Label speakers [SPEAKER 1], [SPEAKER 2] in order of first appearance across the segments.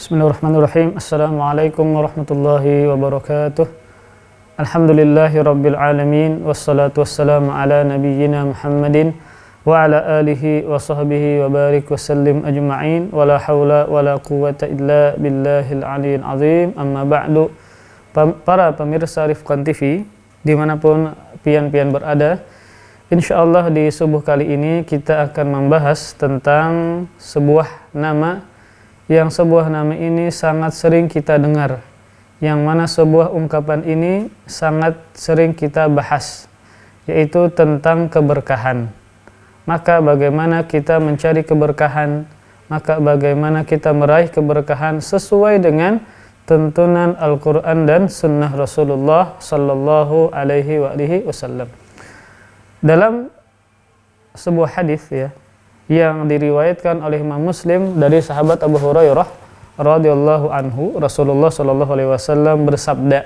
[SPEAKER 1] Bismillahirrahmanirrahim. Assalamualaikum warahmatullahi wabarakatuh. Alhamdulillahi rabbil alamin. Wassalatu wassalamu ala nabiyyina Muhammadin wa ala alihi wa sahbihi wa barik wa sallim ajma'in. Wa la hawla wa la quwwata illa billahil aliyyil azim. Amma ba'du. Para pemirsa Rifqan TV dimanapun pian-pian berada, insyaallah di subuh kali ini kita akan membahas tentang sebuah nama yang sebuah nama ini sangat sering kita dengar, yang mana sebuah ungkapan ini sangat sering kita bahas, yaitu tentang keberkahan. Maka bagaimana kita mencari keberkahan, maka bagaimana kita meraih keberkahan sesuai dengan tuntunan Al-Quran dan Sunnah Rasulullah Sallallahu Alaihi Wasallam. Dalam sebuah hadis yang diriwayatkan oleh Imam Muslim dari sahabat Abu Hurairah radhiyallahu anhu, Rasulullah sallallahu alaihi wasallam bersabda,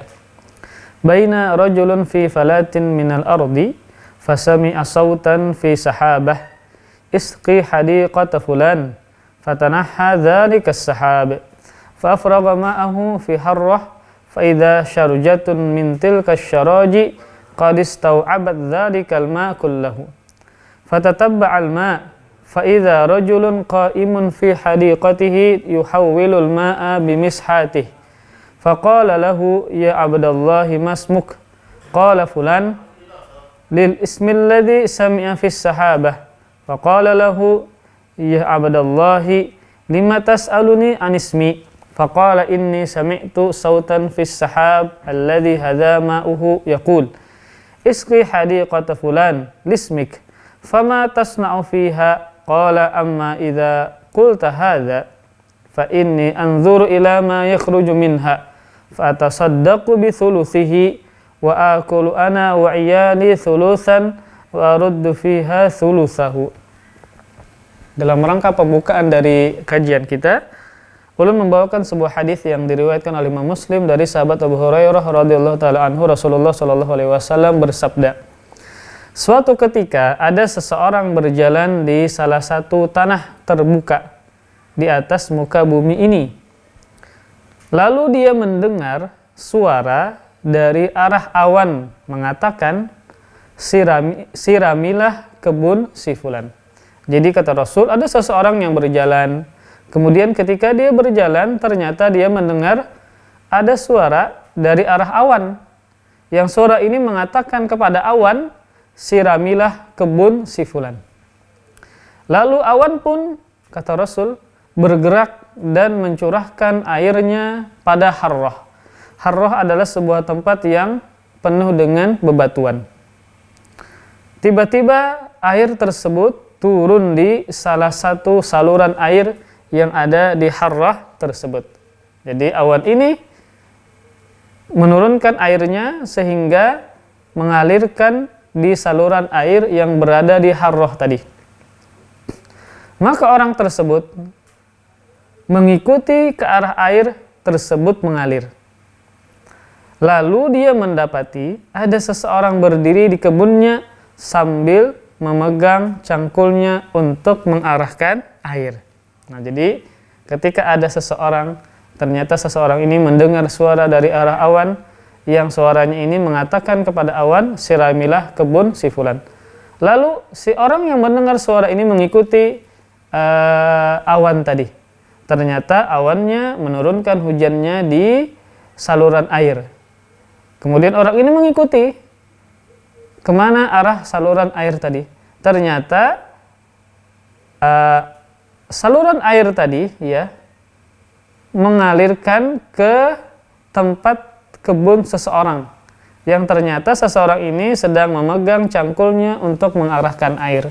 [SPEAKER 1] "Baina rajulun fi falatin minal ardi fasami'a sautan fi sahabah isqi hadiqata fulan fatanahha dzalika as-sahab fa afraga ma'ahu fi harrah fa idza sharjatun min tilka asy-syaraji qad istaw'abat dzalika al-ma' kullahu fatatabba'a al-ma' فَإِذَا رَجُلٌ قَائِمٌ فِي حَدِيقَتِهِ يُحَوِّلُ الْمَاءَ بِمِسْحَاتِهِ فَقَالَ لَهُ يَا عَبْدَ اللَّهِ مَا اسْمُكَ قَالَ فُلَانٌ لِلْإِسْمِ الَّذِي سَمِعَ فِي السَّحَابَةِ فَقَالَ لَهُ يَا عَبْدَ اللَّهِ لِمَ تَسْأَلُنِي عَنِ اسْمِي فَقَالَ إِنِّي سَمِعْتُ صَوْتًا فِي السَّحَابِ الَّذِي هَذَا مَاؤُهُ يَقُولُ اسْقِ حَدِيقَةَ فُلَانٍ لِاسْمِكَ فَمَا تَصْنَعُ فِيهَا قال أما إذا قلت هذا فإني أنظر إلى ما يخرج منها فأتصدق بثلثه وآكل أنا وعيالي ثلثا وأرد فيها ثلثه. Dalam rangka pembukaan dari kajian kita, ulun membawakan sebuah hadis yang diriwayatkan oleh Imam Muslim dari sahabat Abu Hurairah radhiyallahu taala anhu. Rasulullah sallallahu alaihi wasallam bersabda, suatu ketika ada seseorang berjalan di salah satu tanah terbuka di atas muka bumi ini. Lalu dia mendengar suara dari arah awan mengatakan, siramilah kebun si fulan. Jadi kata Rasul, ada seseorang yang berjalan. Kemudian ketika dia berjalan, ternyata dia mendengar ada suara dari arah awan. Yang suara ini mengatakan kepada awan, siramilah kebun si fulan. Lalu awan pun, kata Rasul, bergerak dan mencurahkan airnya pada harrah. Harrah adalah sebuah tempat yang penuh dengan bebatuan. Tiba-tiba air tersebut turun di salah satu saluran air yang ada di harrah tersebut. Jadi awan ini menurunkan airnya sehingga mengalirkan di saluran air yang berada di harrah tadi. Maka orang tersebut mengikuti ke arah air tersebut mengalir. Lalu dia mendapati ada seseorang berdiri di kebunnya sambil memegang cangkulnya untuk mengarahkan air. Nah, jadi ketika ada seseorang, ternyata seseorang ini mendengar suara dari arah awan, yang suaranya ini mengatakan kepada awan, siramilah kebun si fulan. Lalu si orang yang mendengar suara ini mengikuti awan tadi. Ternyata awannya menurunkan hujannya di saluran air. Kemudian orang ini mengikuti kemana arah saluran air tadi. Ternyata saluran air tadi mengalirkan ke tempat kebun seseorang, yang ternyata seseorang ini sedang memegang cangkulnya untuk mengarahkan air.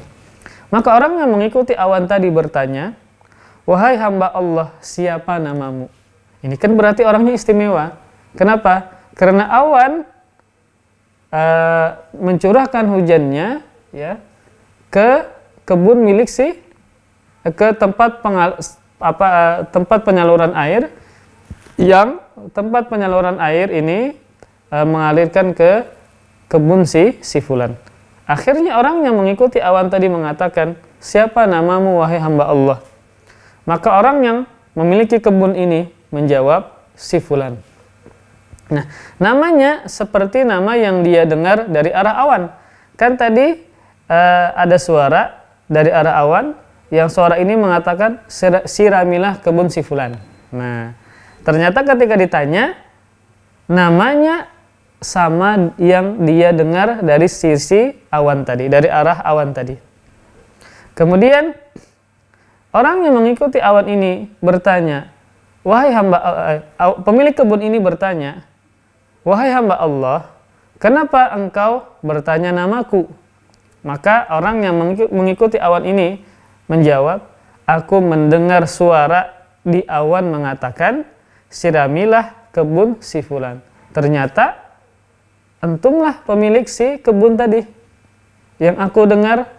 [SPEAKER 1] Maka orang yang mengikuti awan tadi bertanya, wahai hamba Allah, siapa namamu? Ini kan berarti orangnya istimewa. Kenapa? Karena awan mencurahkan hujannya ke kebun milik ke tempat tempat penyaluran air, yang tempat penyaluran air ini mengalirkan ke kebun si fulan. Akhirnya orang yang mengikuti awan tadi mengatakan, siapa namamu wahai hamba Allah? Maka orang yang memiliki kebun ini menjawab si fulan. Nah, namanya seperti nama yang dia dengar dari arah awan. Kan tadi ada suara dari arah awan, yang suara ini mengatakan siramilah kebun si fulan. Nah, ternyata ketika ditanya, namanya sama yang dia dengar dari sisi awan tadi, dari arah awan tadi. Kemudian orang yang mengikuti awan ini bertanya, wahai hamba, pemilik kebun ini bertanya, wahai hamba Allah, kenapa engkau bertanya namaku? Maka orang yang mengikuti awan ini menjawab, aku mendengar suara di awan mengatakan, siramilah kebun si fulan. Ternyata entumlah pemilik si kebun tadi. Yang aku dengar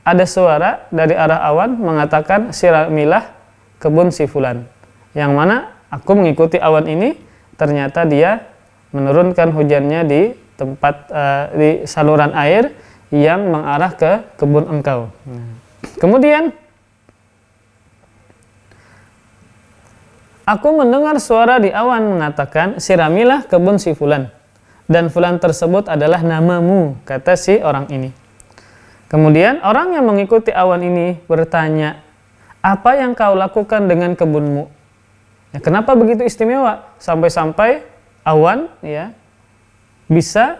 [SPEAKER 1] ada suara dari arah awan mengatakan, siramilah kebun si fulan. Yang mana aku mengikuti awan ini, ternyata dia menurunkan hujannya di tempat di saluran air yang mengarah ke kebun engkau. Kemudian aku mendengar suara di awan mengatakan, siramilah kebun si fulan, dan fulan tersebut adalah namamu, kata si orang ini. Kemudian orang yang mengikuti awan ini bertanya, apa yang kau lakukan dengan kebunmu? Ya, kenapa begitu istimewa sampai-sampai awan ya bisa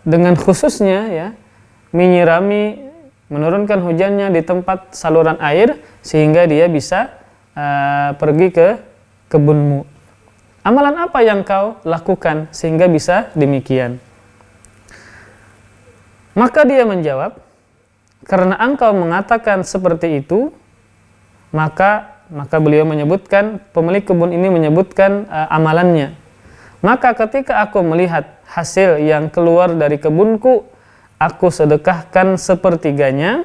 [SPEAKER 1] dengan khususnya ya menyirami, menurunkan hujannya di tempat saluran air sehingga dia bisa pergi ke kebunmu. Amalan apa yang kau lakukan sehingga bisa demikian? Maka dia menjawab, karena engkau mengatakan seperti itu, maka beliau menyebutkan, pemilik kebun ini menyebutkan amalannya. Maka ketika aku melihat hasil yang keluar dari kebunku, aku sedekahkan sepertiganya,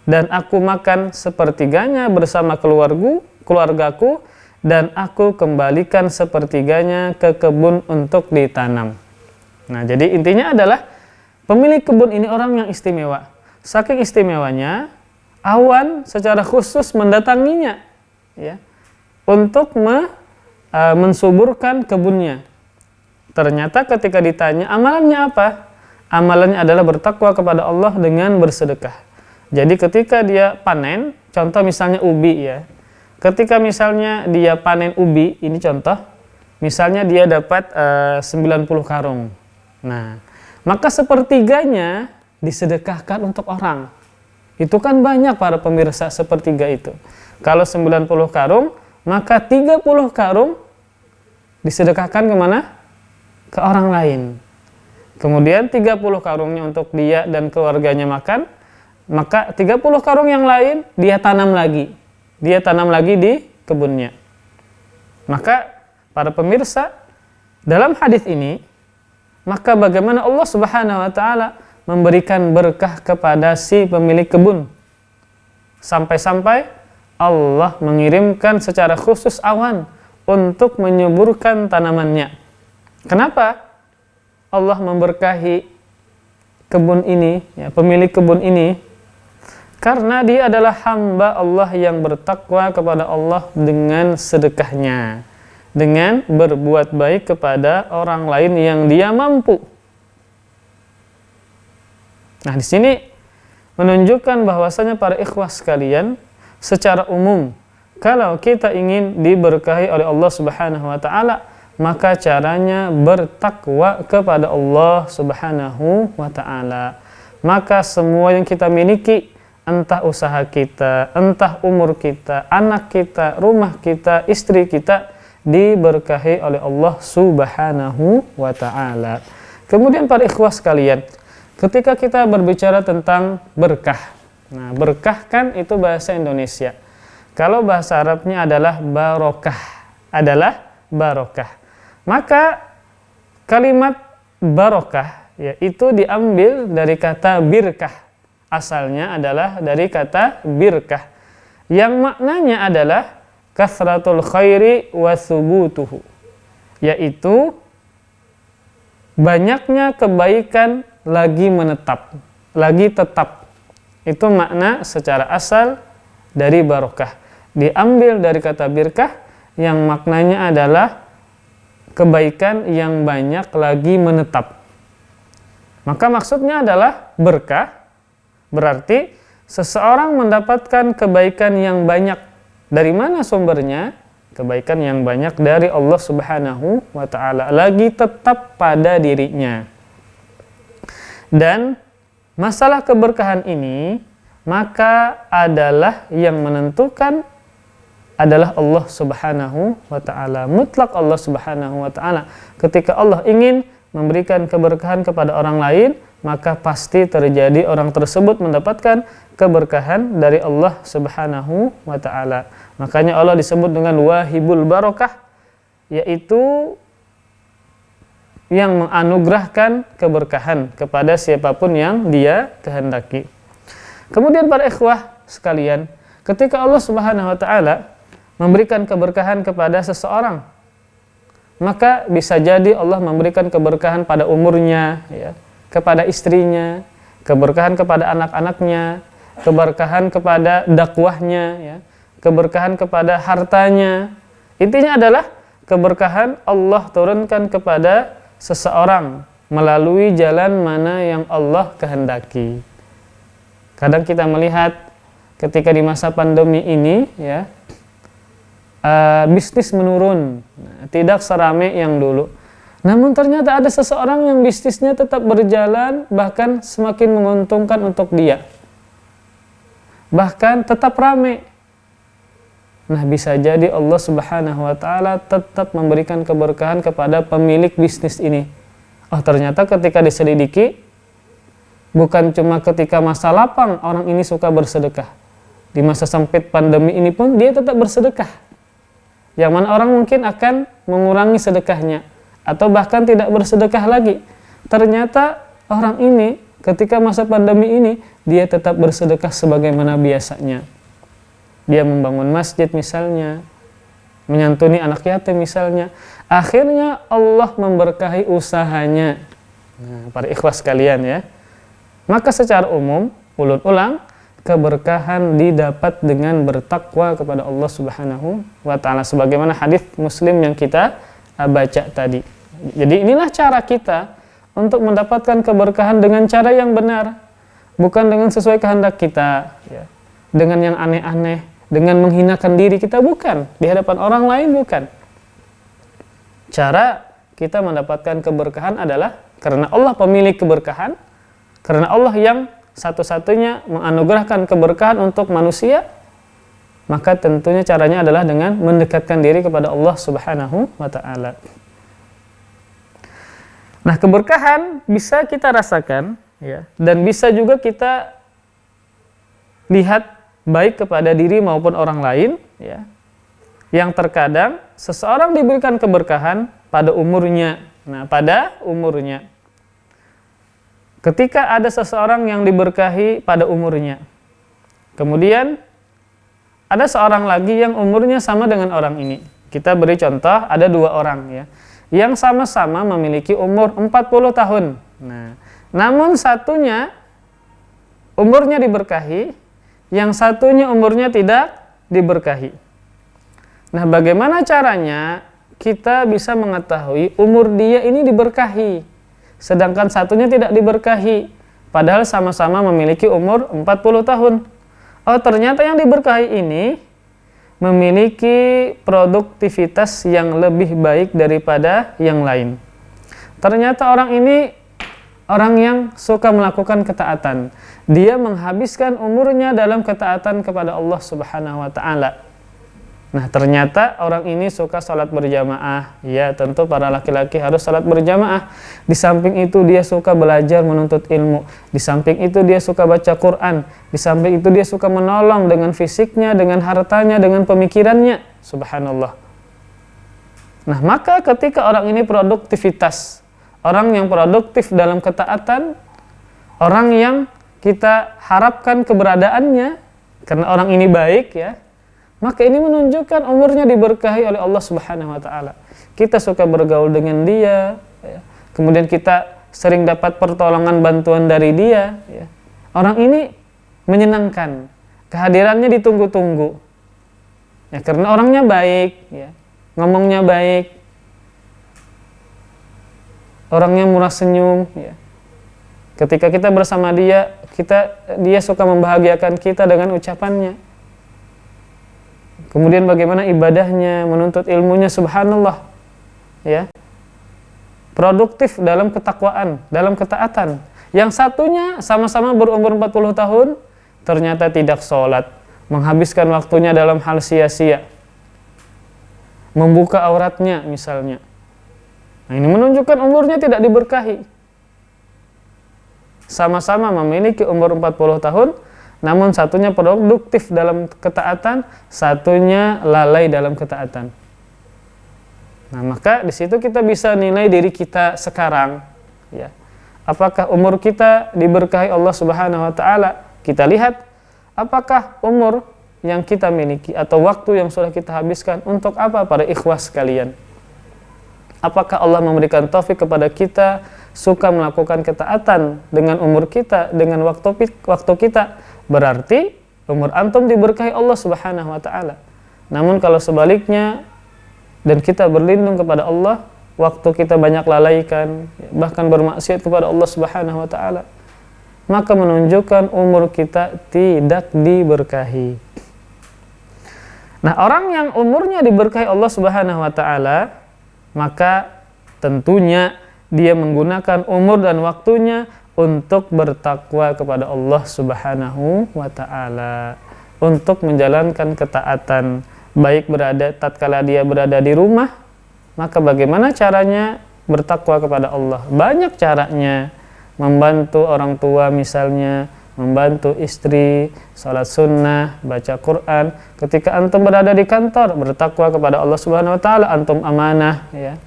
[SPEAKER 1] dan aku makan sepertiganya bersama keluargaku, dan aku kembalikan sepertiganya ke kebun untuk ditanam. Nah, jadi intinya adalah pemilik kebun ini orang yang istimewa. Saking istimewanya, awan secara khusus mendatanginya ya, untuk mensuburkan kebunnya. Ternyata ketika ditanya amalannya apa? Amalannya adalah bertakwa kepada Allah dengan bersedekah. Jadi ketika dia panen, contoh misalnya ubi ya. Ketika misalnya dia panen ubi, ini contoh, misalnya dia dapat 90 karung. Nah, maka sepertiganya disedekahkan untuk orang. Itu kan banyak para pemirsa, sepertiga itu. Kalau 90 karung, maka 30 karung disedekahkan kemana? Ke orang lain. Kemudian 30 karungnya untuk dia dan keluarganya makan, maka 30 karung yang lain dia tanam lagi. Dia tanam lagi di kebunnya. Maka para pemirsa, dalam hadis ini, maka bagaimana Allah Subhanahu wa taala memberikan berkah kepada si pemilik kebun. Sampai-sampai Allah mengirimkan secara khusus awan untuk menyuburkan tanamannya. Kenapa Allah memberkahi kebun ini, ya, pemilik kebun ini? Karena dia adalah hamba Allah yang bertakwa kepada Allah dengan sedekahnya, dengan berbuat baik kepada orang lain yang dia mampu. Nah, di sini menunjukkan bahwasanya para ikhwah sekalian, secara umum, kalau kita ingin diberkahi oleh Allah Subhanahu wa taala, maka caranya bertakwa kepada Allah Subhanahu wa taala. Maka semua yang kita miliki, entah usaha kita, entah umur kita, anak kita, rumah kita, istri kita, diberkahi oleh Allah Subhanahu wa taala. Kemudian para ikhwah sekalian, ketika kita berbicara tentang berkah, nah berkah kan itu bahasa Indonesia. Kalau bahasa Arabnya adalah barokah, Maka kalimat barokah ya itu diambil dari kata birkah. Asalnya adalah dari kata birkah, yang maknanya adalah kasratul khairi wa thubutuhu, yaitu banyaknya kebaikan lagi menetap, lagi tetap. Itu makna secara asal dari barokah. Diambil dari kata birkah yang maknanya adalah kebaikan yang banyak lagi menetap. Maka maksudnya adalah berkah, berarti seseorang mendapatkan kebaikan yang banyak. Dari mana sumbernya? Kebaikan yang banyak dari Allah Subhanahu wa ta'ala, lagi tetap pada dirinya. Dan masalah keberkahan ini maka adalah yang menentukan adalah Allah Subhanahu wa ta'ala, mutlak Allah Subhanahu wa ta'ala. Ketika Allah ingin memberikan keberkahan kepada orang lain, maka pasti terjadi orang tersebut mendapatkan keberkahan dari Allah Subhanahu wa ta'ala. Makanya Allah disebut dengan wahibul barokah, yaitu yang menganugerahkan keberkahan kepada siapapun yang dia kehendaki. Kemudian para ikhwah sekalian, ketika Allah Subhanahu wa ta'ala memberikan keberkahan kepada seseorang, maka bisa jadi Allah memberikan keberkahan pada umurnya, ya, kepada istrinya, keberkahan kepada anak-anaknya, keberkahan kepada dakwahnya, ya, keberkahan kepada hartanya. Intinya adalah keberkahan Allah turunkan kepada seseorang melalui jalan mana yang Allah kehendaki. Kadang kita melihat ketika di masa pandemi ini, ya, bisnis menurun, tidak seramai yang dulu. Namun ternyata ada seseorang yang bisnisnya tetap berjalan, bahkan semakin menguntungkan untuk dia, bahkan tetap ramai. Nah, bisa jadi Allah Subhanahu wa ta'ala tetap memberikan keberkahan kepada pemilik bisnis ini. Oh, ternyata ketika diselidiki, bukan cuma ketika masa lapang orang ini suka bersedekah. Di masa sempit pandemi ini pun dia tetap bersedekah. Yang mana orang mungkin akan mengurangi sedekahnya atau bahkan tidak bersedekah lagi. Ternyata orang ini ketika masa pandemi ini dia tetap bersedekah sebagaimana biasanya. Dia membangun masjid misalnya, menyantuni anak yatim misalnya. Akhirnya Allah memberkahi usahanya. Nah, para ikhwas sekalian, ya. Maka secara umum, ulun ulang, keberkahan didapat dengan bertakwa kepada Allah Subhanahu wa ta'ala, sebagaimana hadis Muslim yang kita baca tadi. Jadi inilah cara kita untuk mendapatkan keberkahan dengan cara yang benar, bukan dengan sesuai kehendak kita, ya, dengan yang aneh-aneh, dengan menghinakan diri kita, bukan, di hadapan orang lain, bukan. Cara kita mendapatkan keberkahan adalah karena Allah pemilik keberkahan, karena Allah yang satu-satunya menganugerahkan keberkahan untuk manusia, maka tentunya caranya adalah dengan mendekatkan diri kepada Allah Subhanahu wa ta'ala. Nah, keberkahan bisa kita rasakan, ya, dan bisa juga kita lihat baik kepada diri maupun orang lain, ya, yang terkadang seseorang diberikan keberkahan pada umurnya. Nah, pada umurnya, ketika ada seseorang yang diberkahi pada umurnya, kemudian ada seorang lagi yang umurnya sama dengan orang ini. Kita beri contoh, ada dua orang, ya, yang sama-sama memiliki umur 40 tahun. Nah, namun satunya umurnya diberkahi, yang satunya umurnya tidak diberkahi. Nah, bagaimana caranya kita bisa mengetahui umur dia ini diberkahi, sedangkan satunya tidak diberkahi, padahal sama-sama memiliki umur 40 tahun. Oh, ternyata yang diberkahi ini memiliki produktivitas yang lebih baik daripada yang lain. Ternyata orang ini orang yang suka melakukan ketaatan. Dia menghabiskan umurnya dalam ketaatan kepada Allah Subhanahu wa ta'ala. Nah, ternyata orang ini suka salat berjamaah. Ya, tentu para laki-laki harus salat berjamaah. Di samping itu dia suka belajar menuntut ilmu. Di samping itu dia suka baca Quran. Di samping itu dia suka menolong dengan fisiknya, dengan hartanya, dengan pemikirannya. Subhanallah. Nah, maka ketika orang ini produktivitas, orang yang produktif dalam ketaatan, orang yang kita harapkan keberadaannya karena orang ini baik, ya, maka ini menunjukkan umurnya diberkahi oleh Allah Subhanahu wa ta'ala. Kita suka bergaul dengan dia, ya, kemudian kita sering dapat pertolongan bantuan dari dia, ya. Orang ini menyenangkan, kehadirannya ditunggu-tunggu, ya, karena orangnya baik, ya, ngomongnya baik, orangnya murah senyum, ya. Ketika kita bersama dia, dia suka membahagiakan kita dengan ucapannya. Kemudian bagaimana ibadahnya, menuntut ilmunya, subhanallah, ya. Produktif dalam ketakwaan, dalam ketaatan. Yang satunya sama-sama berumur 40 tahun, ternyata tidak sholat, menghabiskan waktunya dalam hal sia-sia, membuka auratnya misalnya. Nah, ini menunjukkan umurnya tidak diberkahi. Sama-sama memiliki umur 40 tahun, namun satunya produktif dalam ketaatan, satunya lalai dalam ketaatan. Nah, maka di situ kita bisa nilai diri kita sekarang, ya. Apakah umur kita diberkahi Allah Subhanahu wa taala? Kita lihat apakah umur yang kita miliki atau waktu yang sudah kita habiskan untuk apa para ikhwas sekalian? Apakah Allah memberikan taufik kepada kita suka melakukan ketaatan dengan umur kita, dengan waktu kita? Berarti umur antum diberkahi Allah Subhanahu wa taala. Namun kalau sebaliknya dan kita berlindung kepada Allah, waktu kita banyak lalaikan, bahkan bermaksiat kepada Allah Subhanahu wa taala, maka menunjukkan umur kita tidak diberkahi. Nah, orang yang umurnya diberkahi Allah Subhanahu wa taala, maka tentunya dia menggunakan umur dan waktunya untuk bertakwa kepada Allah Subhanahu wa taala, untuk menjalankan ketaatan, baik tatkala dia berada di rumah, maka bagaimana caranya bertakwa kepada Allah? Banyak caranya. Membantu orang tua misalnya, membantu istri, salat sunnah, baca Quran. Ketika antum berada di kantor, bertakwa kepada Allah Subhanahu wa taala, antum amanah, ya.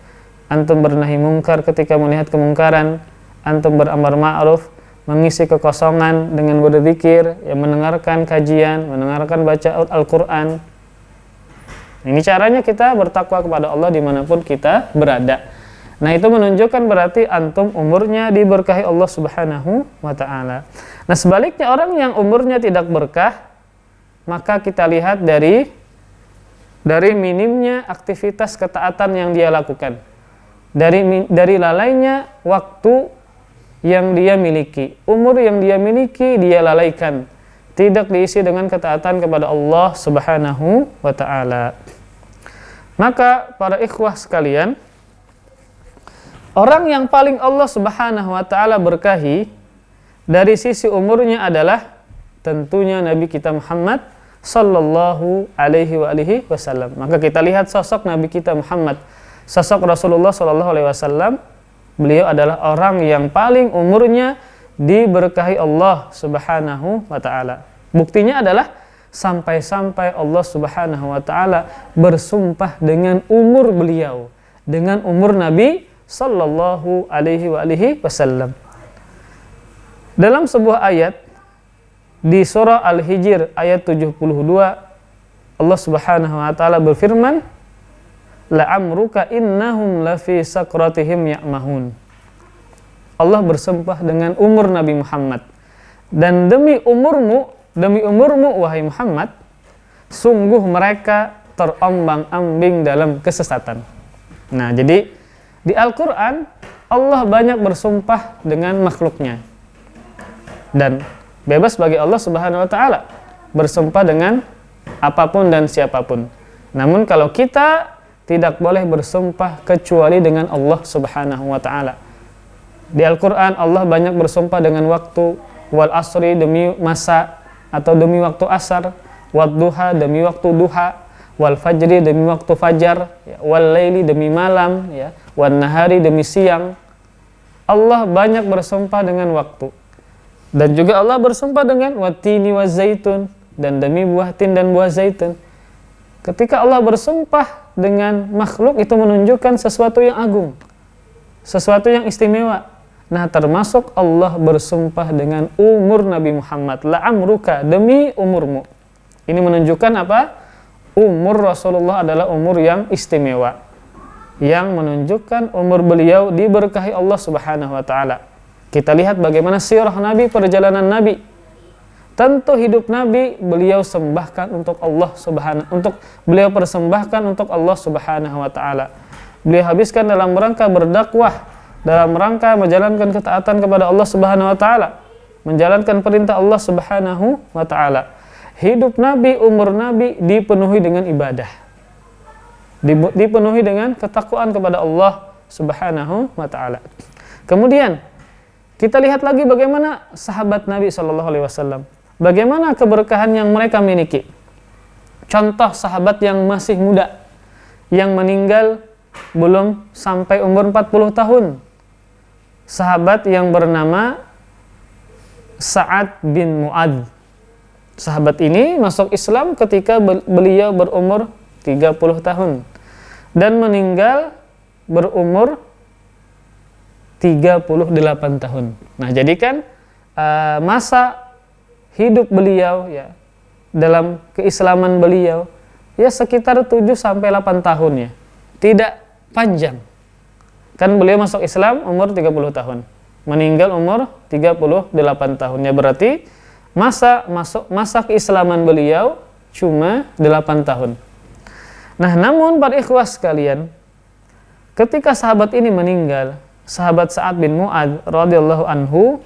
[SPEAKER 1] Antum bernahi mungkar ketika melihat kemungkaran, antum beramar ma'ruf, mengisi kekosongan dengan berzikir, ya, mendengarkan kajian, mendengarkan baca Al-Qur'an. Ini caranya kita bertakwa kepada Allah dimanapun kita berada. Nah, itu menunjukkan berarti antum umurnya diberkahi Allah Subhanahu wa ta'ala. Nah, sebaliknya orang yang umurnya tidak berkah, maka kita lihat dari minimnya aktivitas ketaatan yang dia lakukan, dari lalainya waktu yang dia miliki, umur yang dia miliki dia lalaikan, tidak diisi dengan ketaatan kepada Allah Subhanahu wa ta'ala. Maka para ikhwah sekalian, orang yang paling Allah Subhanahu wa ta'ala berkahi dari sisi umurnya adalah tentunya Nabi kita Muhammad sallallahu alaihi wasallam. Maka kita lihat sosok Nabi kita Muhammad, sosok Rasulullah sallallahu alaihi wasallam. Beliau adalah orang yang paling umurnya diberkahi Allah Subhanahu wa ta'ala. Buktinya adalah sampai-sampai Allah Subhanahu wa ta'ala bersumpah dengan umur beliau, dengan umur Nabi sallallahu alaihi wasallam. Dalam sebuah ayat di surah Al-Hijr ayat 72, Allah Subhanahu wa ta'ala berfirman, la'amruka innahum lafi sakratihim ya'mahun. Allah bersumpah dengan umur Nabi Muhammad, dan demi umurmu wahai Muhammad, sungguh mereka terombang-ambing dalam kesesatan. Nah, jadi di Al-Quran Allah banyak bersumpah dengan makhluknya, dan bebas bagi Allah Subhanahu wa ta'ala bersumpah dengan apapun dan siapapun. Namun kalau kita tidak boleh bersumpah kecuali dengan Allah Subhanahu wa ta'ala. Di Al-Quran Allah banyak bersumpah dengan waktu, wal asri demi masa atau demi waktu asar, wad duha demi waktu duha, wal fajri demi waktu fajar, ya, wal laili demi malam, ya, wan nahari demi siang. Allah banyak bersumpah dengan waktu. Dan juga Allah bersumpah dengan watini wa zaitun, dan demi buah tin dan buah zaitun. Ketika Allah bersumpah dengan makhluk, itu menunjukkan sesuatu yang agung, sesuatu yang istimewa. Nah, termasuk Allah bersumpah dengan umur Nabi Muhammad, la'amruka, demi umurmu. Ini menunjukkan apa? Umur Rasulullah adalah umur yang istimewa, yang menunjukkan umur beliau diberkahi Allah Subhanahu wa ta'ala. Kita lihat bagaimana sirah Nabi, perjalanan Nabi. Tentu hidup Nabi beliau sembahkan untuk Allah Subhanahu, untuk beliau persembahkan untuk Allah Subhanahu wa taala. Beliau habiskan dalam rangka berdakwah, dalam rangka menjalankan ketaatan kepada Allah Subhanahu wa taala, menjalankan perintah Allah Subhanahu wa taala. Hidup Nabi, umur Nabi dipenuhi dengan ibadah. Dipenuhi dengan ketakwaan kepada Allah Subhanahu wa taala. Kemudian kita lihat lagi bagaimana sahabat Nabi sallallahu alaihi wasallam. Bagaimana keberkahan yang mereka miliki. Contoh sahabat yang masih muda, yang meninggal belum sampai umur 40 tahun. Sahabat yang bernama Sa'ad bin Mu'adz. Sahabat ini masuk Islam ketika beliau berumur 30 tahun. Dan meninggal berumur 38 tahun. Nah, jadi kan masa hidup beliau ya dalam keislaman beliau ya sekitar 7 sampai 8 tahun ya. Tidak panjang. Kan beliau masuk Islam umur 30 tahun. Meninggal umur 38 tahun. Ya berarti masa keislaman beliau cuma 8 tahun. Nah, namun para ikhwas sekalian, ketika sahabat ini meninggal, sahabat Sa'ad bin Mu'adz radhiyallahu anhu,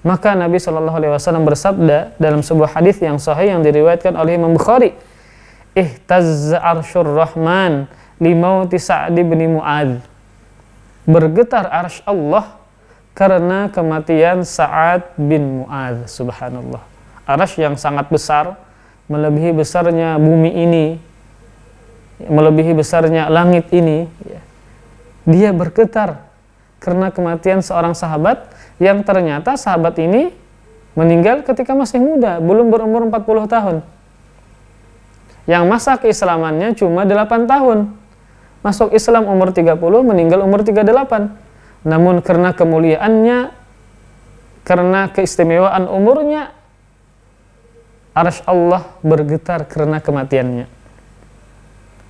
[SPEAKER 1] maka Nabi Shallallahu alaihi wasallam bersabda dalam sebuah hadis yang sahih yang diriwayatkan oleh Imam Bukhari, "Ihtazza arsyur Rahman limauti Sa'ad bin Mu'adz." Bergetar arsy Allah karena kematian Sa'ad bin Mu'adz. Subhanallah. Arsy yang sangat besar, melebihi besarnya bumi ini, melebihi besarnya langit ini, ya. Dia bergetar karena kematian seorang sahabat yang ternyata sahabat ini meninggal ketika masih muda, belum berumur 40 tahun. Yang masa keislamannya cuma 8 tahun. Masuk Islam umur 30, meninggal umur 38. Namun karena kemuliaannya, karena keistimewaan umurnya, arsy Allah bergetar karena kematiannya.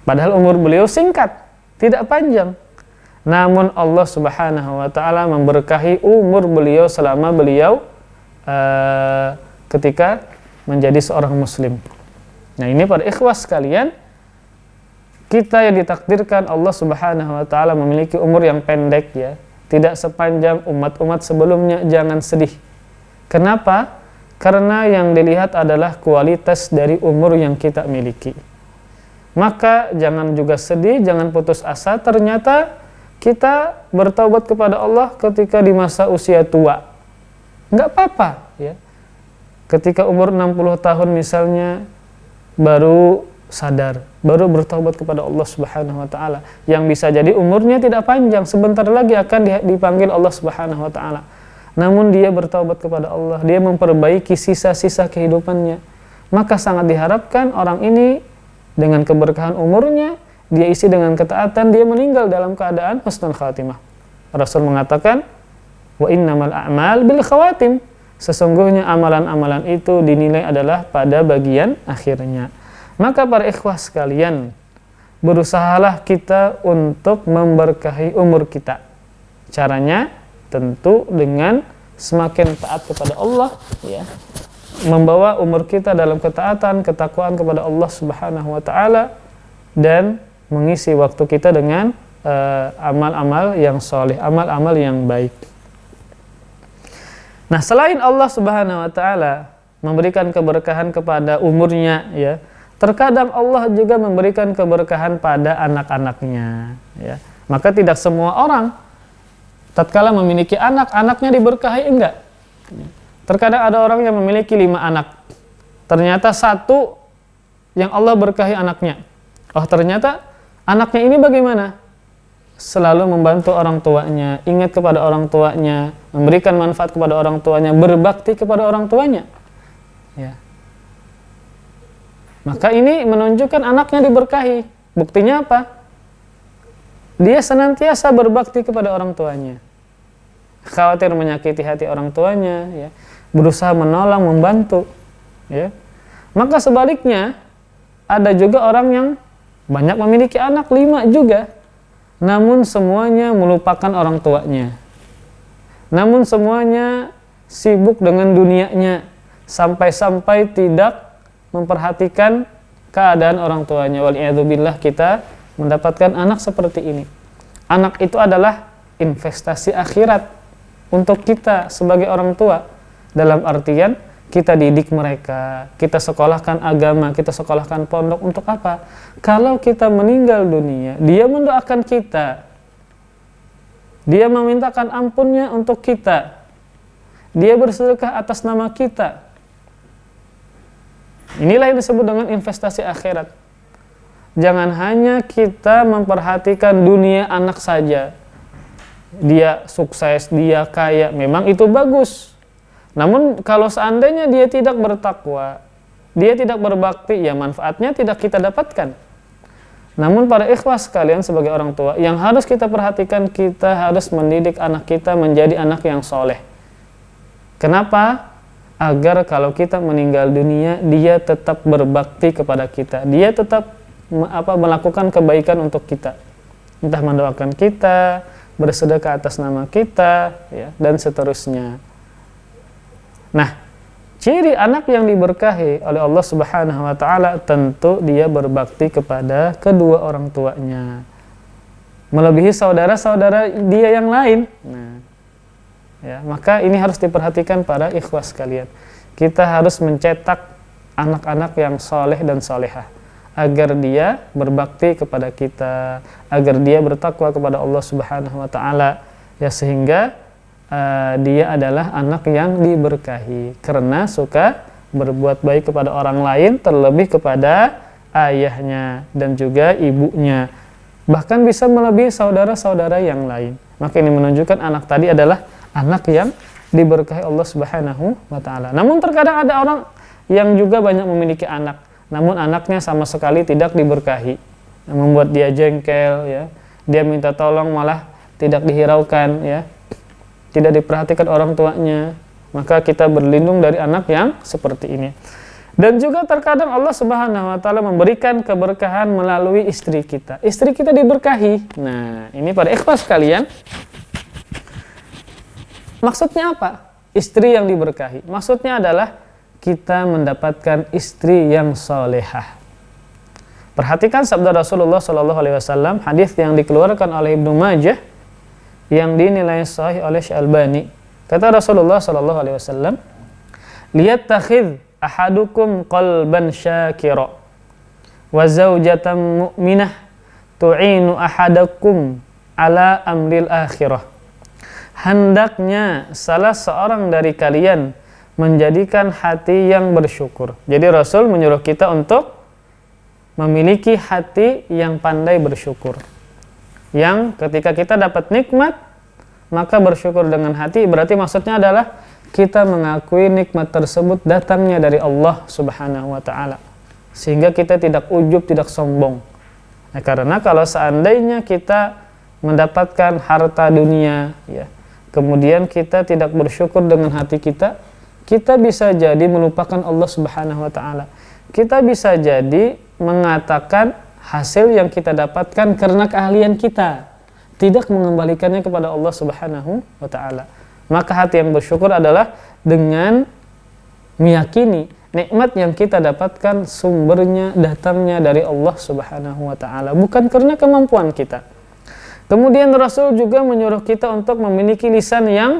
[SPEAKER 1] Padahal umur beliau singkat, tidak panjang. Namun Allah Subhanahu wa taala memberkahi umur beliau selama beliau ketika menjadi seorang muslim. Nah, ini para ikhwas sekalian, kita yang ditakdirkan Allah Subhanahu wa taala memiliki umur yang pendek ya, tidak sepanjang umat-umat sebelumnya, jangan sedih. Kenapa? Karena yang dilihat adalah kualitas dari umur yang kita miliki. Maka jangan juga sedih, jangan putus asa, ternyata kita bertaubat kepada Allah ketika di masa usia tua. Enggak apa-apa ya. Ketika umur 60 tahun misalnya baru sadar, baru bertaubat kepada Allah Subhanahu wa taala. Yang bisa jadi umurnya tidak panjang, sebentar lagi akan dipanggil Allah Subhanahu wa taala. Namun dia bertaubat kepada Allah, dia memperbaiki sisa-sisa kehidupannya. Maka sangat diharapkan orang ini dengan keberkahan umurnya, dia isi dengan ketaatan, dia meninggal dalam keadaan husnul khatimah. Rasul mengatakan, wa innamal a'mal bil khawatim. Sesungguhnya amalan-amalan itu dinilai adalah pada bagian akhirnya. Maka para ikhwah sekalian, berusahalah kita untuk memberkahi umur kita. Caranya tentu dengan semakin taat kepada Allah ya. Membawa umur kita dalam ketaatan, ketakwaan kepada Allah Subhanahu wa taala, dan mengisi waktu kita dengan amal-amal yang soleh, amal-amal yang baik. Nah, selain Allah Subhanahu wa taala memberikan keberkahan kepada umurnya ya, terkadang Allah juga memberikan keberkahan pada anak-anaknya ya. Maka tidak semua orang tatkala memiliki anak, anaknya diberkahi, enggak. Terkadang ada orang yang memiliki 5 anak. Ternyata 1 yang Allah berkahi anaknya. Oh, ternyata anaknya ini bagaimana? Selalu membantu orang tuanya, ingat kepada orang tuanya, memberikan manfaat kepada orang tuanya, berbakti kepada orang tuanya. Ya. Maka ini menunjukkan anaknya diberkahi. Buktinya apa? Dia senantiasa berbakti kepada orang tuanya. Khawatir menyakiti hati orang tuanya, ya. Berusaha menolong, membantu. Ya. Maka sebaliknya, ada juga orang yang banyak memiliki anak, 5 juga. Namun semuanya melupakan orang tuanya. Namun semuanya sibuk dengan dunianya. sampai-sampai tidak memperhatikan keadaan orang tuanya. Wal'iyadzubillah, kita mendapatkan anak seperti ini. Anak itu adalah investasi akhirat untuk kita sebagai orang tua. Dalam artian kita didik mereka, kita sekolahkan agama, kita sekolahkan pondok. Untuk apa? Kalau kita meninggal dunia, dia mendoakan kita, dia memintakan ampunnya untuk kita, dia bersedekah atas nama kita. Inilah yang disebut dengan investasi akhirat. Jangan hanya kita memperhatikan dunia anak saja. Dia sukses, dia kaya, memang itu bagus. Namun kalau seandainya dia tidak bertakwa, dia tidak berbakti, ya manfaatnya tidak kita dapatkan. Namun para ikhwah sekalian, sebagai orang tua, yang harus kita perhatikan, kita harus mendidik anak kita menjadi anak yang soleh. Kenapa? Agar kalau kita meninggal dunia, dia tetap berbakti kepada kita, dia tetap melakukan kebaikan untuk kita, entah mendoakan kita, bersedekah atas nama kita, ya, dan seterusnya. Nah, ciri anak yang diberkahi oleh Allah Subhanahu wa taala, tentu dia berbakti kepada kedua orang tuanya, melebihi saudara-saudara dia yang lain. Nah, ya, maka ini harus diperhatikan para ikhwah sekalian. Kita harus mencetak anak-anak yang soleh dan solehah, agar dia berbakti kepada kita, agar dia bertakwa kepada Allah Subhanahu wa taala, ya, sehingga dia adalah anak yang diberkahi karena suka berbuat baik kepada orang lain, terlebih kepada ayahnya dan juga ibunya, bahkan bisa melebihi saudara-saudara yang lain. Maka ini menunjukkan anak tadi adalah anak yang diberkahi Allah Subhanahu wa taala. Namun terkadang ada orang yang juga banyak memiliki anak, namun anaknya sama sekali tidak diberkahi, membuat dia jengkel, ya, dia minta tolong malah tidak dihiraukan, ya, tidak diperhatikan orang tuanya. Maka kita berlindung dari anak yang seperti ini. Dan juga terkadang Allah Subhanahu wa taala memberikan keberkahan melalui istri kita. Istri kita diberkahi. Nah, ini pada ikhlas sekalian, maksudnya apa? Istri yang diberkahi. Maksudnya adalah kita mendapatkan istri yang solehah. Perhatikan sabda Rasulullah SAW, hadis yang dikeluarkan oleh Ibnu Majah, yang dinilai sahih oleh Syalbani. Kata Rasulullah SAW, liyattakhidh ahadukum qalban syakira wa zawjatan mu'minah tu'inu ahadakum ala amril akhirah. Hendaknya salah seorang dari kalian menjadikan hati yang bersyukur. Jadi Rasul menyuruh kita untuk memiliki hati yang pandai bersyukur, yang ketika kita dapat nikmat, maka bersyukur dengan hati, berarti maksudnya adalah kita mengakui nikmat tersebut datangnya dari Allah Subhanahu wa taala, sehingga kita tidak ujub, tidak sombong. Nah, karena kalau seandainya kita mendapatkan harta dunia, ya, kemudian kita tidak bersyukur dengan hati kita, kita bisa jadi melupakan Allah Subhanahu wa taala. Kita bisa jadi mengatakan hasil yang kita dapatkan karena keahlian kita, tidak mengembalikannya kepada Allah Subhanahu wa taala. Maka hati yang bersyukur adalah dengan meyakini nikmat yang kita dapatkan sumbernya, datangnya dari Allah Subhanahu wa taala, bukan karena kemampuan kita. Kemudian Rasul juga menyuruh kita untuk memiliki lisan yang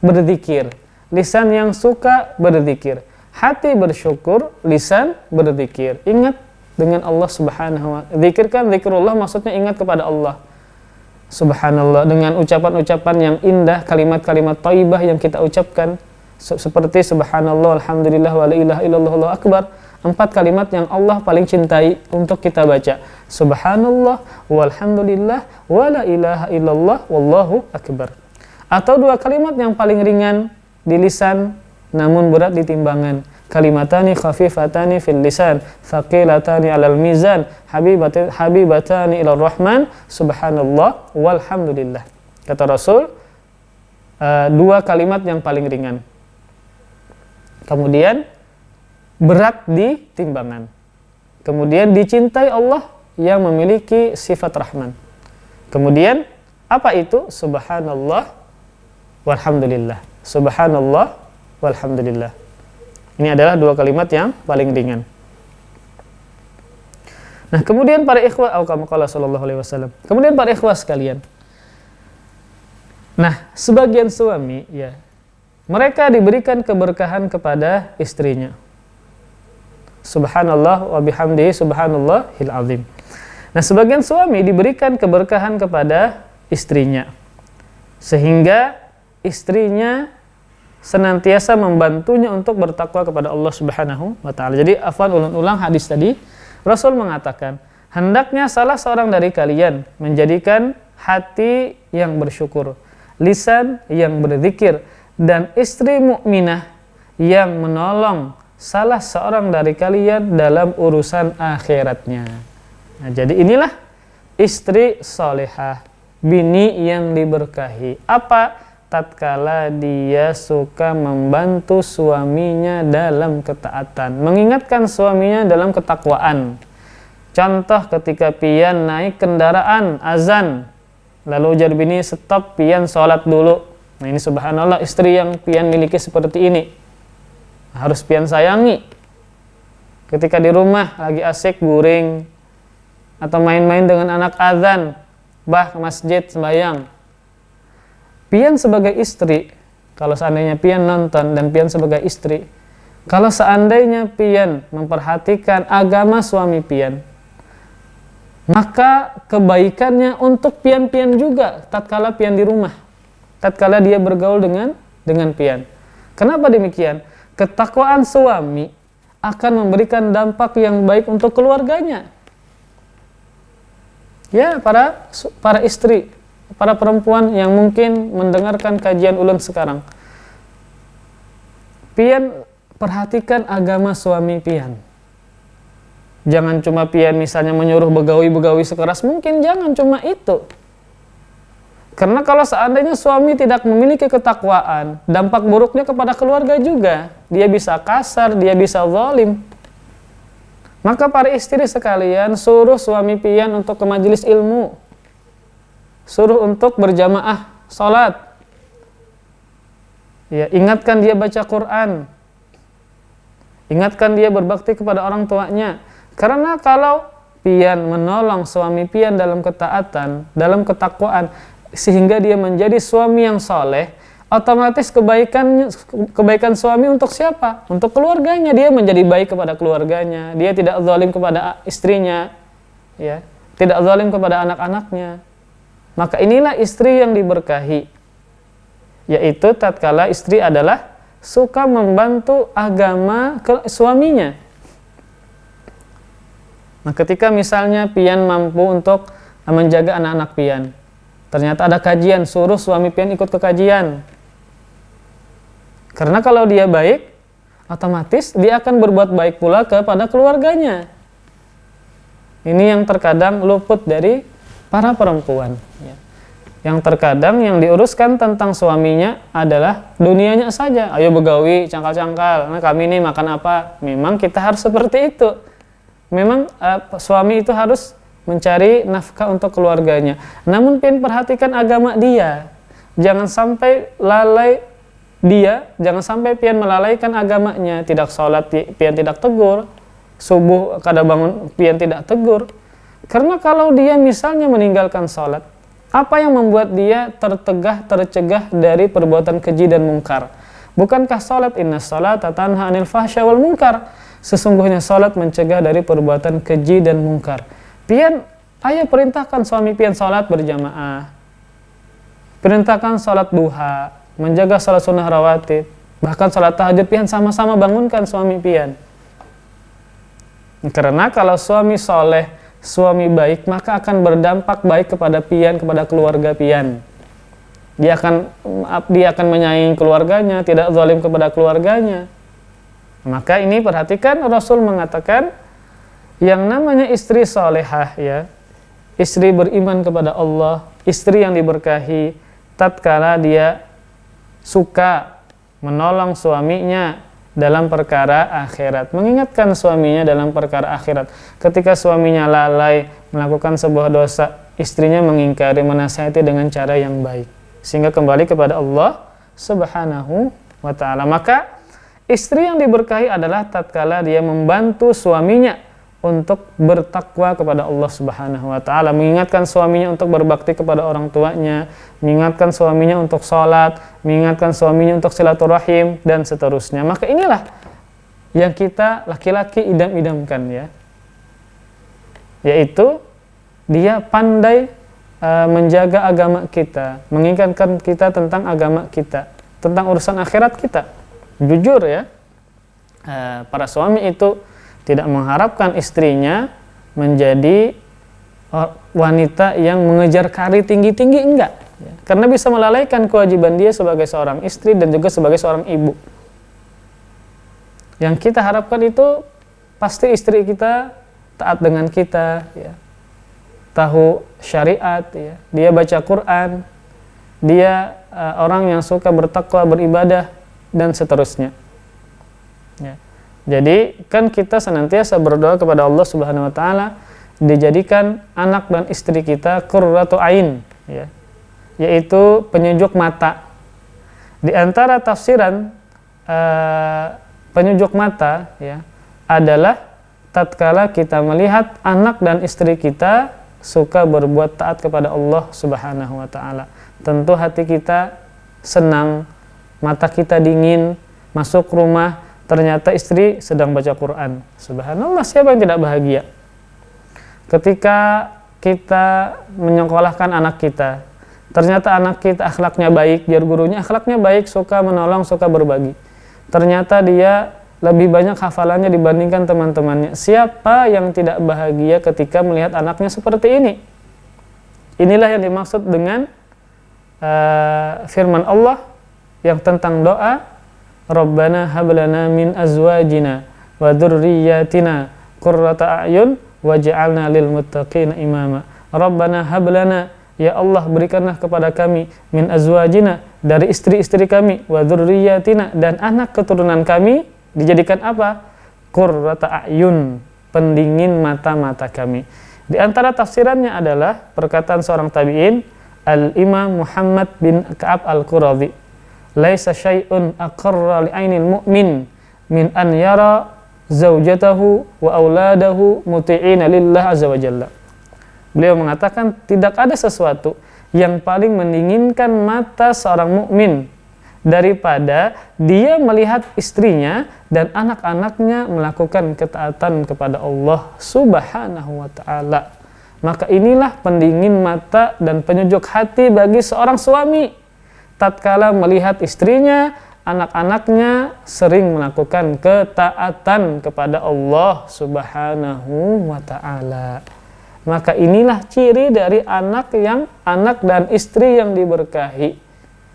[SPEAKER 1] berzikir, lisan yang suka berzikir. Hati bersyukur, lisan berzikir. Ingat dengan Allah Subhanahu wa taala. Zikirkan zikrullah, maksudnya ingat kepada Allah. Subhanallah, dengan ucapan-ucapan yang indah, kalimat-kalimat thayyibah yang kita ucapkan, seperti subhanallah, alhamdulillah, wa la ilaha illallah, Allahu akbar. 4 kalimat yang Allah paling cintai untuk kita baca. Subhanallah, walhamdulillah, wa la ilaha illallah, wallahu akbar. Atau 2 kalimat yang paling ringan di lisan namun berat di timbangan. Kalimatani khafifatani fil lisan, thaqilatani 'alal mizan, habibatani ilar rahman, subhanallah walhamdulillah. Kata Rasul, 2 kalimat yang paling ringan, kemudian berat di timbangan, kemudian dicintai Allah yang memiliki sifat rahman. Kemudian apa itu? Subhanallah walhamdulillah, subhanallah walhamdulillah. Ini adalah dua kalimat yang paling ringan. Nah, kemudian para ikhwah, sallallahu alaihi wasallam. Kemudian para ikhwah sekalian. Nah, sebagian suami ya, mereka diberikan keberkahan kepada istrinya. Subhanallah wa bihamdihi subhanallahil azim. Nah, sebagian suami diberikan keberkahan kepada istrinya, sehingga istrinya senantiasa membantunya untuk bertakwa kepada Allah Subhanahu wa taala. Jadi, afwan ulang hadis tadi, Rasul mengatakan, hendaknya salah seorang dari kalian menjadikan hati yang bersyukur, lisan yang berzikir, dan istri mukminah yang menolong salah seorang dari kalian dalam urusan akhiratnya. Nah, jadi inilah istri solehah, bini yang diberkahi. Apa? Tatkala dia suka membantu suaminya dalam ketaatan, mengingatkan suaminya dalam ketakwaan. Contoh, ketika pian naik kendaraan azan, lalu ujar bini, stop, pian sholat dulu. Nah, ini subhanallah, istri yang pian miliki seperti ini harus pian sayangi. Ketika di rumah lagi asik guring atau main-main dengan anak azan, bah ke masjid sembahyang, pian sebagai istri, kalau seandainya pian nonton dan pian sebagai istri, kalau seandainya pian memperhatikan agama suami pian, maka kebaikannya untuk pian-pian juga tatkala pian di rumah, tatkala dia bergaul dengan pian. Kenapa demikian? Ketakwaan suami akan memberikan dampak yang baik untuk keluarganya. Ya, para istri, para perempuan yang mungkin mendengarkan kajian ulun sekarang, pian perhatikan agama suami pian. Jangan cuma pian misalnya menyuruh begawi-begawi sekeras mungkin, jangan cuma itu. Karena kalau seandainya suami tidak memiliki ketakwaan, dampak buruknya kepada keluarga juga. Dia bisa kasar, dia bisa zalim. Maka para istri sekalian, suruh suami pian untuk ke majelis ilmu, suruh untuk berjamaah sholat, ya, ingatkan dia baca Quran, ingatkan dia berbakti kepada orang tuanya. Karena kalau pian menolong suami pian dalam ketaatan, dalam ketakwaan, sehingga dia menjadi suami yang soleh, otomatis kebaikan suami untuk siapa? Untuk keluarganya. Dia menjadi baik kepada keluarganya, dia tidak zalim kepada istrinya, ya, tidak zalim kepada anak-anaknya. Maka inilah istri yang diberkahi, yaitu tatkala istri adalah suka membantu agama suaminya. Nah, ketika misalnya pian mampu untuk menjaga anak-anak pian, ternyata ada kajian, suruh suami pian ikut ke kajian. Karena kalau dia baik, otomatis dia akan berbuat baik pula kepada keluarganya. Ini yang terkadang luput dari para perempuan, ya. Yang terkadang yang diuruskan tentang suaminya adalah dunianya saja. Ayo begawi, cangkal-cangkal. Nah, kami ini makan apa? Memang kita harus seperti itu. Memang suami itu harus mencari nafkah untuk keluarganya. Namun pian perhatikan agama dia. Jangan sampai lalai dia, jangan sampai pian melalaikan agamanya. Tidak sholat, pian tidak tegur. Subuh kada bangun, pian tidak tegur. Karena kalau dia misalnya meninggalkan sholat, apa yang membuat dia tercegah dari perbuatan keji dan mungkar? Bukankah sholat, inna sholata tanha anil fahsya wal mungkar? Sesungguhnya sholat mencegah dari perbuatan keji dan mungkar. Pian, ayo perintahkan suami pian sholat berjamaah, perintahkan sholat duha, menjaga sholat sunnah rawatib, bahkan sholat tahajud pian sama-sama bangunkan suami pian. Karena kalau suami soleh, suami baik, maka akan berdampak baik kepada pian, kepada keluarga pian. Dia akan menyayangi keluarganya, tidak zalim kepada keluarganya. Maka ini perhatikan, Rasul mengatakan yang namanya istri solehah, ya, istri beriman kepada Allah, istri yang diberkahi, tatkala dia suka menolong suaminya dalam perkara akhirat, mengingatkan suaminya dalam perkara akhirat. Ketika suaminya lalai melakukan sebuah dosa, istrinya mengingkari, menasihati dengan cara yang baik, sehingga kembali kepada Allah Subhanahu wa ta'ala. Maka Istri yang diberkahi adalah tatkala dia membantu suaminya untuk bertakwa kepada Allah Subhanahu wa taala, mengingatkan suaminya untuk berbakti kepada orang tuanya, mengingatkan suaminya untuk sholat, mengingatkan suaminya untuk silaturahim dan seterusnya. Maka inilah yang kita laki-laki idam-idamkan ya. Yaitu dia pandai menjaga agama kita, mengingatkan kita tentang agama kita, tentang urusan akhirat kita. Jujur ya, para suami itu tidak mengharapkan istrinya menjadi wanita yang mengejar karir tinggi-tinggi, enggak ya. Karena bisa melalaikan kewajiban dia sebagai seorang istri dan juga sebagai seorang ibu. Yang kita harapkan itu pasti istri kita taat dengan kita ya, tahu syariat ya, dia baca Quran, dia orang yang suka bertakwa, beribadah dan seterusnya ya. Jadi kan kita senantiasa berdoa kepada Allah Subhanahu wa taala dijadikan anak dan istri kita qurratu ain ya, yaitu penyejuk mata. Di antara tafsiran penyejuk mata ya adalah tatkala kita melihat anak dan istri kita suka berbuat taat kepada Allah Subhanahu wa taala. Tentu hati kita senang, mata kita dingin, masuk rumah ternyata istri sedang baca Quran. Subhanallah, siapa yang tidak bahagia? Ketika kita menyekolahkan anak kita, ternyata anak kita akhlaknya baik, biar gurunya akhlaknya baik, suka menolong, suka berbagi. Ternyata dia lebih banyak hafalannya dibandingkan teman-temannya. Siapa yang tidak bahagia ketika melihat anaknya seperti ini? Inilah yang dimaksud dengan firman Allah yang tentang doa, Rabbana hablana min azwajina wa dzurriyyatina qurrata a'yun waj'alna lil muttaqina imama. Rabbana hablana, ya Allah berikanlah kepada kami, min azwajina, dari istri-istri kami, wa dzurriyyatina, dan anak keturunan kami dijadikan apa? Qurrata a'yun, pendingin mata-mata kami. Di antara tafsirannya adalah perkataan seorang tabi'in, Al-Imam Muhammad bin Ka'ab Al-Quradhi, laisa syai'un aqarra li'ainil mu'min min an yara zaujatahu wa auladahu muti'ina lillah azza wa jalla. Beliau mengatakan tidak ada sesuatu yang paling mendinginkan mata seorang mukmin daripada dia melihat istrinya dan anak-anaknya melakukan ketaatan kepada Allah Subhanahu wa ta'ala. Maka inilah pendingin mata dan penyejuk hati bagi seorang suami tatkala melihat istrinya, anak-anaknya sering melakukan ketaatan kepada Allah Subhanahu wa ta'ala. Maka inilah ciri dari anak dan istri yang diberkahi,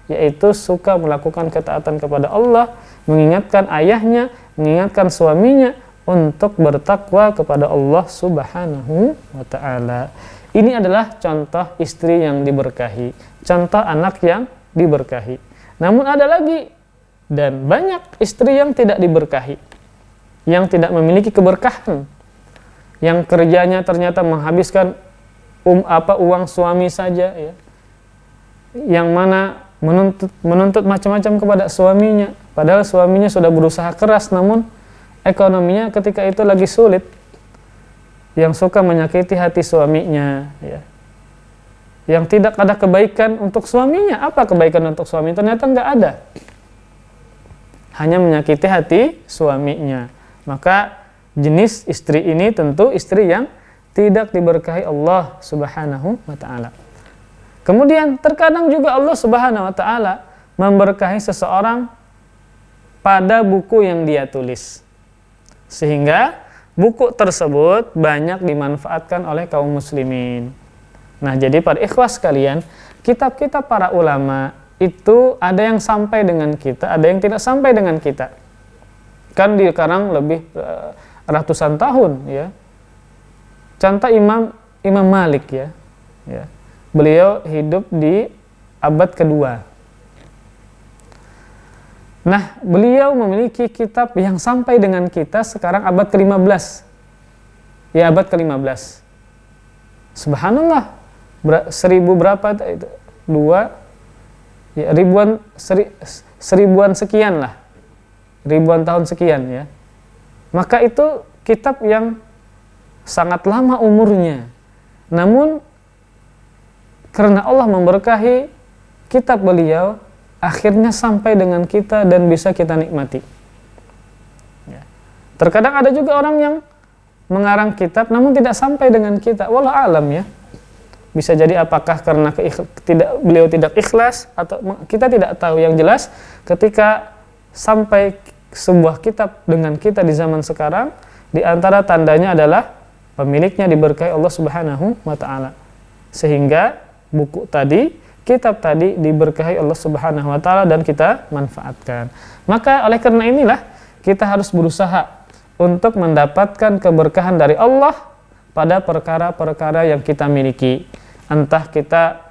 [SPEAKER 1] yaitu suka melakukan ketaatan kepada Allah, mengingatkan ayahnya, mengingatkan suaminya untuk bertakwa kepada Allah Subhanahu wa ta'ala. Ini adalah contoh istri yang diberkahi, contoh anak yang diberkahi. Namun ada lagi dan banyak istri yang tidak diberkahi, yang tidak memiliki keberkahan, yang kerjanya ternyata menghabiskan uang suami saja ya, yang mana menuntut macam-macam kepada suaminya, padahal suaminya sudah berusaha keras namun ekonominya ketika itu lagi sulit, yang suka menyakiti hati suaminya ya, yang tidak ada kebaikan untuk suaminya. Apa kebaikan untuk suami? Ternyata nggak ada, hanya menyakiti hati suaminya. Maka jenis istri ini tentu istri yang tidak diberkahi Allah Subhanahu wa ta'ala. Kemudian terkadang juga Allah Subhanahu wa ta'ala memberkahi seseorang pada buku yang dia tulis, sehingga buku tersebut banyak dimanfaatkan oleh kaum muslimin. Nah, jadi para ikhwas sekalian, kitab-kitab para ulama itu ada yang sampai dengan kita, ada yang tidak sampai dengan kita. Kan sekarang lebih ratusan tahun ya. Contoh Imam Malik ya. Beliau hidup di abad kedua. Nah, beliau memiliki kitab yang sampai dengan kita sekarang abad ke-15. Ya, abad ke-15. Subhanallah. Seribu berapa itu? Dua ya, seribuan sekian lah ribuan tahun sekian ya. Maka itu kitab yang sangat lama umurnya. Namun karena Allah memberkahi kitab beliau, akhirnya sampai dengan kita dan bisa kita nikmati. Ya. Terkadang ada juga orang yang mengarang kitab namun tidak sampai dengan kita. Wallahu alam ya. Bisa jadi apakah karena beliau tidak ikhlas atau kita tidak tahu. Yang jelas ketika sampai sebuah kitab dengan kita di zaman sekarang, di antara tandanya adalah pemiliknya diberkahi Allah Subhanahu wa taala. Sehingga buku tadi, kitab tadi diberkahi Allah Subhanahu wa taala dan kita manfaatkan. Maka oleh karena inilah kita harus berusaha untuk mendapatkan keberkahan dari Allah pada perkara-perkara yang kita miliki. Entah kita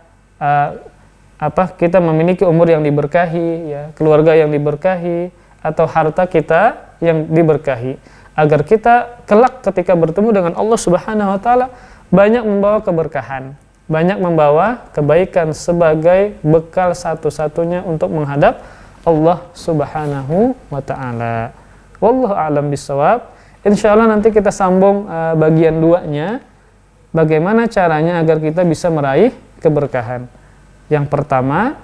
[SPEAKER 1] kita memiliki umur yang diberkahi, ya, keluarga yang diberkahi, atau harta kita yang diberkahi, agar kita kelak ketika bertemu dengan Allah Subhanahu wa taala banyak membawa keberkahan, banyak membawa kebaikan sebagai bekal satu-satunya untuk menghadap Allah Subhanahu wa taala. Wallahu a'lam bishawab. Insyaallah nanti kita sambung bagian 2-nya, bagaimana caranya agar kita bisa meraih keberkahan. Yang pertama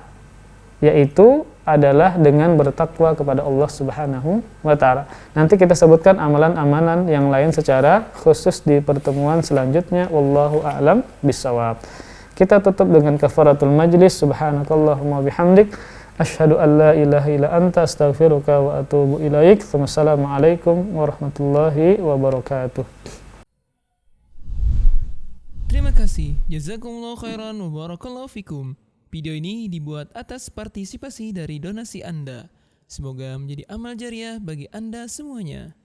[SPEAKER 1] yaitu adalah dengan bertakwa kepada Allah Subhanahu wa taala. Nanti kita sebutkan amalan-amalan yang lain secara khusus di pertemuan selanjutnya. Wallahu a'lam bishawab. Kita tutup dengan kafaratul majlis. Subhanakallahumma bihamdik asyhadu an la ilaha illa anta astaghfiruka wa atubu ilaik. Wassalamualaikum warahmatullahi wabarakatuh.
[SPEAKER 2] Terima kasih. Jazakumullahu khairan wa barakallahu fikum. Video ini dibuat atas partisipasi dari donasi Anda. Semoga menjadi amal jariah bagi Anda semuanya.